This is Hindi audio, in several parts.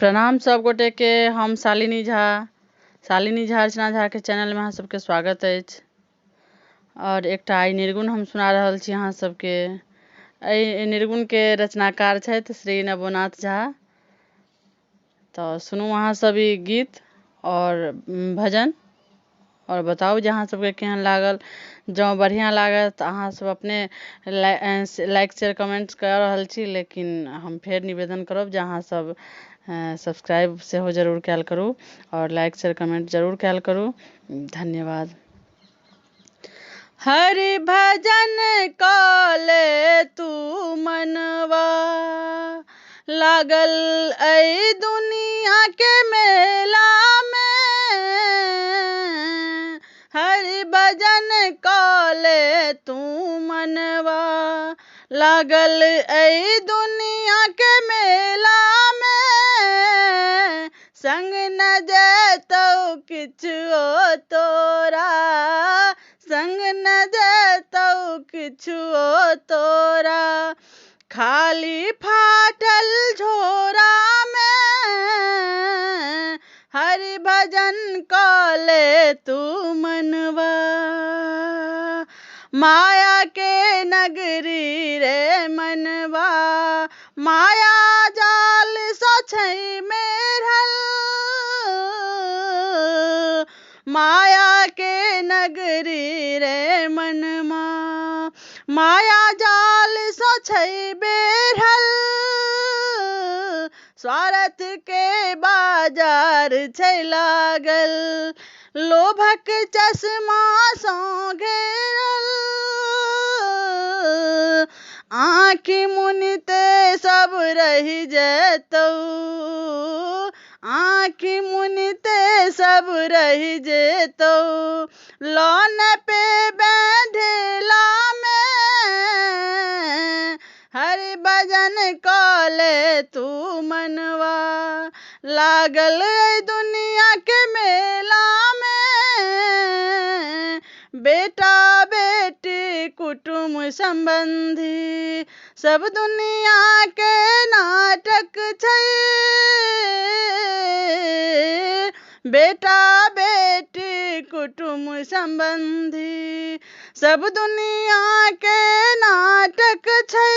प्रणाम सब गोटे के। हम शालिनी झा अर्चना झा के चैनल में अहाँ सबके स्वागत अछि। और एकटा आइ निर्गुण हम सुना रहल छी अहाँ सबके। एहि निर्गुण के रचनाकार छथि श्री नवोनाथ झा। तो सुनू अहाँ सब ई गीत और भजन और बताउ जे अहाँ सबके केहन लागल। जँ बढ़िया लागत अहाँ सब अपने लाइक शेयर कमेंट कर रहल छी, लेकिन हम फेर निवेदन करब जे अहाँ सब सब्सक्राइब सेहो जरूर कैल करू और लाइक शेयर कमेंट जरूर कैल करू। धन्यवाद। हरि भजन कले तू मनवा, लागल ऐ दुनिया के मेला में। हरि भजन कले तू मनवा, लागल ऐ दुनिया के मेला में। संग न जैतौ किछुओ तोरा, संग न जैतौ किछुओ तोरा। खाली फाटल झोरा में, हरि भजन कले तू मनवा। माया के नगरी रे मनवा, माया जाल सँ छै मेरहल। माया के नगरी रे मनमा, माया जाल सँ छै बेरहल। स्वार्थ के बाजार छै लागल, लोभक चश्मा सँ घेरल। आँखि मुनिते सब रहि जेतौ, आँखि मुनिते सब रहि जेतौ। लौन पे बैठेला में, हरि भजन कले तू मनवा। लागल ऐ दुनिया के मेला में, बेटा बेटी कुटुम्ब संबंधी सब दुनिया के नाटक छै। बेटा बेटी कुटुम्ब संबंधी सब दुनिया के नाटक छै।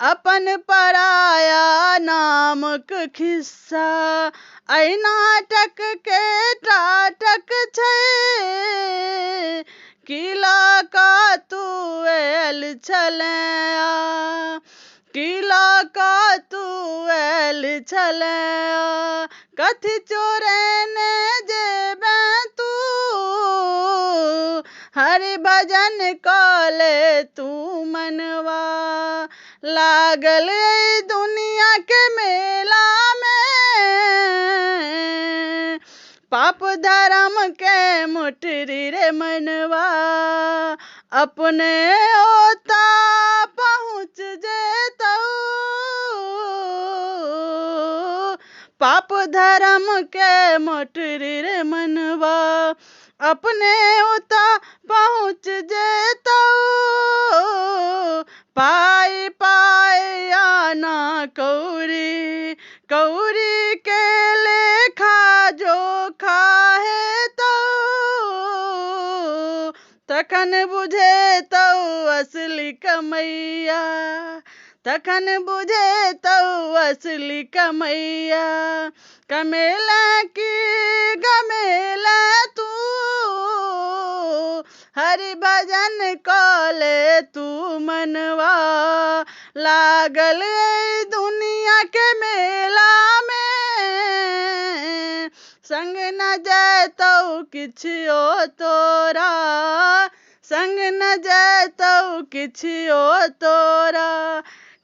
अपन पराया नामक खिस्सा ऐ नाटक के टाटक छै। की लऽ कऽ तू आयल छलैया, की लऽ कऽ तू आयल छलैया। कथी चोरेने जेबै तू, हरि भजन कले तू मनवा। लागल ऐ दुनिया के मेला में, पाप धर्म के मुठरी रे मनवा। अपने ओता पहुँच जेतौ, पाप धर्म के मुठरी रे मनवा। अपने ओता पहुँच जेतौ, पाई पाई आना कौड़ी, कौड़ी के लेखा जोखा हेतौ। तखन बुझेतौ असली कमैया, तखन बुझेतौ असली कमैया। कमेला की गमेला तू, हरि भजन कले तू मनवा। लागल ऐ दुनिया के मेला में, संग न जैतौ किछुओ तोरा, संग न जैतौ किछुओ तोरा।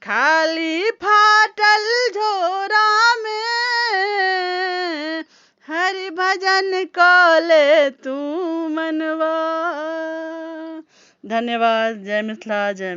खाली फाटल झोरा में, हरि भजन कले तू मनवा। धन्यवाद। जय मिथिला, जय